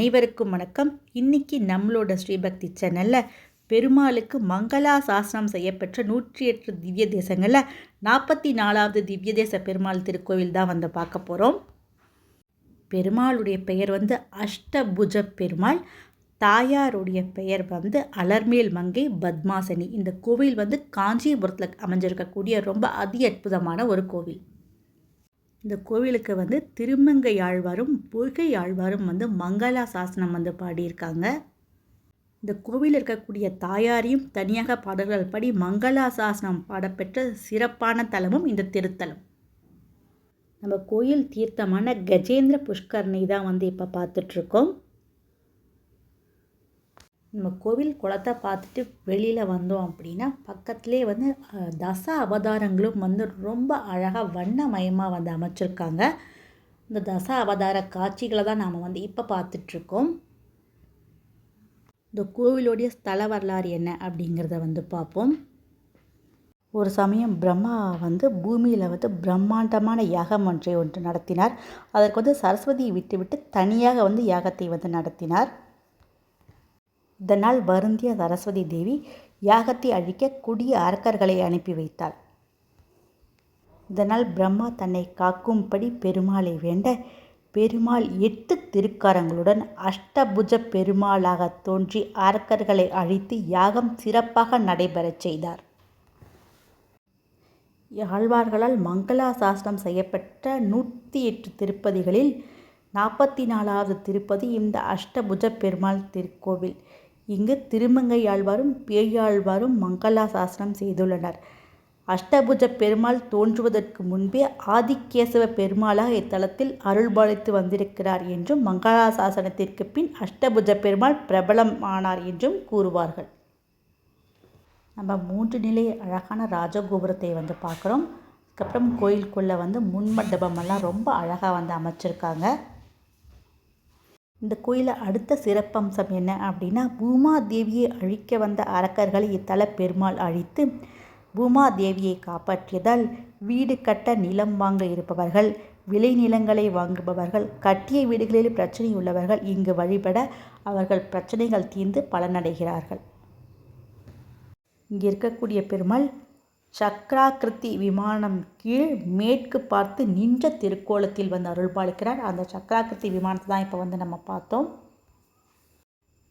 அனைவருக்கும் வணக்கம். இன்னைக்கு நம்மளோட ஸ்ரீபக்தி சேனல்ல பெருமாளுக்கு மங்களா சாசனம் செய்யப்பெற்ற 108 திவ்ய தேசங்களில் 44வது திவ்ய தேச பெருமாள் திருக்கோவில் தான் பார்க்க போகிறோம். பெருமாளுடைய பெயர் அஷ்டபுஜ பெருமாள். தாயாருடைய பெயர் அலர்மேல் மங்கை பத்மாசனி. இந்த கோவில் காஞ்சிபுரத்தில் அமைஞ்சிருக்கக்கூடிய ரொம்ப அதி அற்புதமான ஒரு கோவில். இந்த கோவிலுக்கு திருமங்கை ஆழ்வாரும் பொய்கை ஆழ்வாரும் மங்களா சாசனம் பாடியிருக்காங்க. இந்த கோவிலில் இருக்கக்கூடிய தாயாரையும் தனியாக பாடல்கள் பாடி மங்களா சாசனம் பாடப்பெற்ற சிறப்பான தலமும் இந்த திருத்தலம். நம்ம கோயில் தீர்த்தமான கஜேந்திர புஷ்கரணி தான் இப்போ பார்த்துட்ருக்கோம். நம்ம கோவில் குளத்தை பார்த்துட்டு வெளியில் வந்தோம் அப்படின்னா பக்கத்துலேயே தச அவதாரங்களும் ரொம்ப அழகாக வண்ணமயமாக அமைச்சிருக்காங்க. இந்த தச அவதார காட்சிகளை தான் நாம் இப்போ பார்த்துட்ருக்கோம். இந்த கோவிலுடைய ஸ்தல வரலாறு என்ன அப்படிங்கிறத பார்ப்போம். ஒரு சமயம் பிரம்மா பூமியில் பிரம்மாண்டமான யாகம் ஒன்று நடத்தினார். அதற்கு சரஸ்வதியை விட்டு தனியாக யாகத்தை நடத்தினார். இதனால் வருந்திய சரஸ்வதி தேவி யாகத்தை அழிக்க கொடிய அரக்கர்களை அனுப்பி வைத்தாள். இதனால் பிரம்மா தன்னை காக்கும்படி பெருமாளை வேண்ட பெருமாள் 8 திருக்கரங்களுடன் அஷ்டபுஜ பெருமாளாக தோன்றி அரக்கர்களை அழித்து யாகம் சிறப்பாக நடைபெறச் செய்தார். ஆழ்வார்களால் மங்களா சாசனம் செய்யப்பட்ட 108 திருப்பதிகளில் 44வது திருப்பதி இந்த அஷ்டபுஜ பெருமாள் திருக்கோவில். இங்கு திருமங்கை ஆழ்வாரும் பேயாழ்வாரும் மங்களா சாசனம் செய்துள்ளனர். அஷ்டபுஜ பெருமாள் தோன்றுவதற்கு முன்பே ஆதிகேசவ பெருமாளாக இத்தலத்தில் அருள்பாலித்து வந்திருக்கிறார் என்றும் மங்களா சாசனத்திற்கு பின் அஷ்டபுஜ பெருமாள் பிரபலம் ஆனார் என்றும் கூறுவார்கள். நம்ம 3 நிலை அழகான ராஜகோபுரத்தை பார்க்குறோம். அதுக்கப்புறம் கோயிலுக்குள்ளே முன்மண்டபமெல்லாம் ரொம்ப அழகாக அமைச்சிருக்காங்க. இந்த கோயிலை அடுத்த சிறப்பம்சம் என்ன அப்படின்னா, பூமாதேவியை அழிக்க வந்த அரக்கர்களை இத்தல பெருமாள் அழித்து பூமாதேவியை காப்பாற்றியதால் வீடு கட்ட நிலம் வாங்க இருப்பவர்கள், விளைநிலங்களை வாங்குபவர்கள், கட்டிய வீடுகளில் பிரச்சனை உள்ளவர்கள் இங்கு வழிபட அவர்கள் பிரச்சனைகள் தீர்ந்து பலனடைகிறார்கள். இங்கே இருக்கக்கூடிய பெருமாள் சக்கராகிருதி விமானம் கீழ் மேற்கு பார்த்து நின்ற திருக்கோலத்தில் அருள்பாலிக்கிறார். அந்த சக்கராகிருதி விமானத்தை தான் இப்போ நம்ம பார்த்தோம்.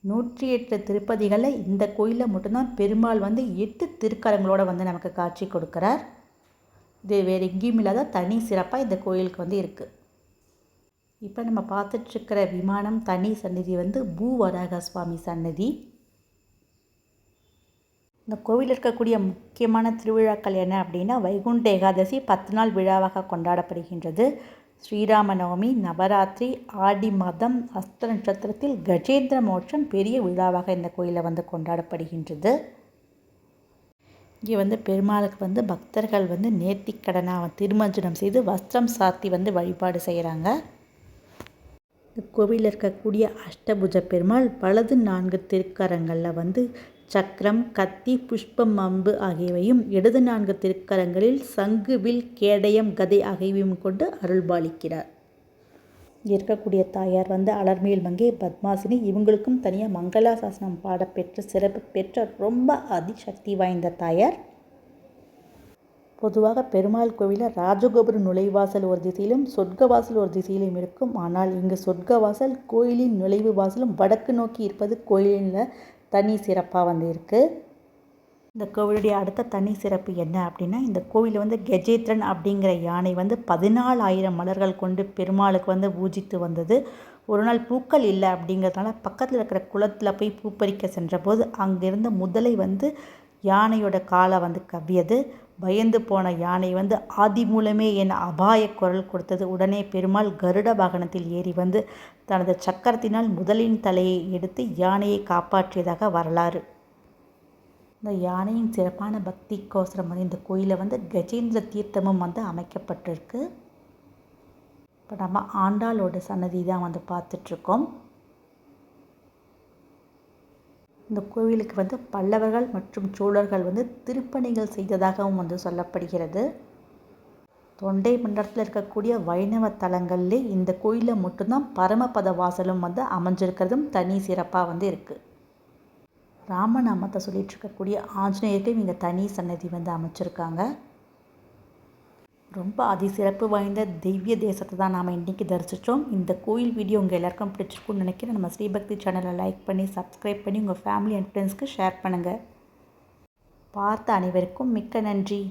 108 திருப்பதிகளில் இந்த கோயிலில் மட்டும்தான் பெருமாள் 8 திருக்கரங்களோடு நமக்கு காட்சி கொடுக்குறார். இது வேறு எங்கேயும் இல்லாத தனி சிறப்பாக இந்த கோயிலுக்கு இருக்குது. இப்போ நம்ம பார்த்துட்ருக்கிற விமானம் தனி சந்நிதி பூவராக சுவாமி சன்னதி. இந்த கோவிலில் இருக்கக்கூடிய முக்கியமான திருவிழாக்கள் என்ன அப்படின்னா, வைகுண்ட ஏகாதசி 10 நாள் விழாவாக கொண்டாடப்படுகின்றது. ஸ்ரீராம நவமி, நவராத்திரி, ஆடி மாதம் அஸ்த நட்சத்திரத்தில் கஜேந்திர மோட்சம் பெரிய விழாவாக இந்த கோயிலில் கொண்டாடப்படுகின்றது. இங்கே பெருமாளுக்கு பக்தர்கள் நேர்த்திக்கடனாக திருமஞ்சனம் செய்து வஸ்திரம் சாத்தி வழிபாடு செய்கிறாங்க. இந்த கோவிலில் இருக்கக்கூடிய அஷ்டபுஜ பெருமாள் வலது 4 திருக்கரங்களில் சக்கரம், கத்தி, புஷ்பம், அம்பு ஆகியவையும், இடது 4 திருக்கரங்களில் சங்கு, வில், கேடயம், கதை ஆகியவையும் கொண்டு அருள்பாலிக்கிறார். இங்கே இருக்கக்கூடிய தாயார் அலர்மேல் மங்கை பத்மாசினி. இவங்களுக்கும் தனியாக மங்களா சாசனம் பாடப்பெற்ற சிறப்பு பெற்ற ரொம்ப அதிசக்தி வாய்ந்த தாயார். பொதுவாக பெருமாள் கோவிலில் ராஜகோபுர நுழைவாசல் ஒரு திசையிலும் சொர்க்கவாசல் ஒரு திசையிலும் இருக்கும். ஆனால் இங்கு சொர்க்கவாசல் கோயிலின் நுழைவு வாசலும் வடக்கு நோக்கி இருப்பது கோயிலில் தனி சிறப்பாக இருக்குது. இந்த கோவிலுடைய அடுத்த தனி சிறப்பு என்ன அப்படின்னா, இந்த கோவிலில் கஜேந்திரன் அப்படிங்கிற யானை 14,000 மலர்கள் கொண்டு பெருமாளுக்கு பூஜித்து வந்தது. ஒரு நாள் பூக்கள் இல்லை அப்படிங்கிறதுனால பக்கத்தில் இருக்கிற குளத்தில் போய் பூப்பறிக்க சென்றபோது அங்கிருந்த முதலை யானையோட காலை கவ்வியது. பயந்து போன யானை ஆதி மூலமே என அபாய குரல் கொடுத்தது. உடனே பெருமாள் கருட வாகனத்தில் ஏறி தனது சக்கரத்தினால் முதலின் தலையை எடுத்து யானையை காப்பாற்றியதாக வரலாறு. இந்த யானையின் சிறப்பான பக்திக்கோசரம் இந்த கோயிலில் கஜேந்திர தீர்த்தமும் அமைக்கப்பட்டிருக்கு. இப்போ நம்ம ஆண்டாளோட சன்னதி தான் பார்த்துட்ருக்கோம். இந்த கோவிலுக்கு பல்லவர்கள் மற்றும் சோழர்கள் திருப்பணிகள் செய்ததாகவும் சொல்லப்படுகிறது. தொண்டை மண்டலத்தில் இருக்கக்கூடிய வைணவ தலங்கள்லே இந்த கோயிலில் மட்டும்தான் பரமபத வாசலும் அமைஞ்சிருக்கிறதும் தனி சிறப்பாக இருக்குது. ராமநாமத்தை சொல்லிட்டு இருக்கக்கூடிய ஆஞ்சநேயருக்கு இங்கே தனி சன்னதி அமைச்சிருக்காங்க. ரொம்ப அதிசிறப்பு வாய்ந்த திவ்ய தேசத்தை தான் நாம் இன்றைக்கி தரிசித்தோம். இந்த கோயில் வீடியோ உங்கள் எல்லாருக்கும் பிடிச்சிருக்குன்னு நினைக்கிறேன். நம்ம ஸ்ரீபக்தி சேனலை லைக் பண்ணி சப்ஸ்கிரைப் பண்ணி உங்கள் ஃபேமிலி அண்ட் ஃப்ரெண்ட்ஸ்க்கு ஷேர் பண்ணுங்கள். பார்த்த அனைவருக்கும் மிக்க நன்றி.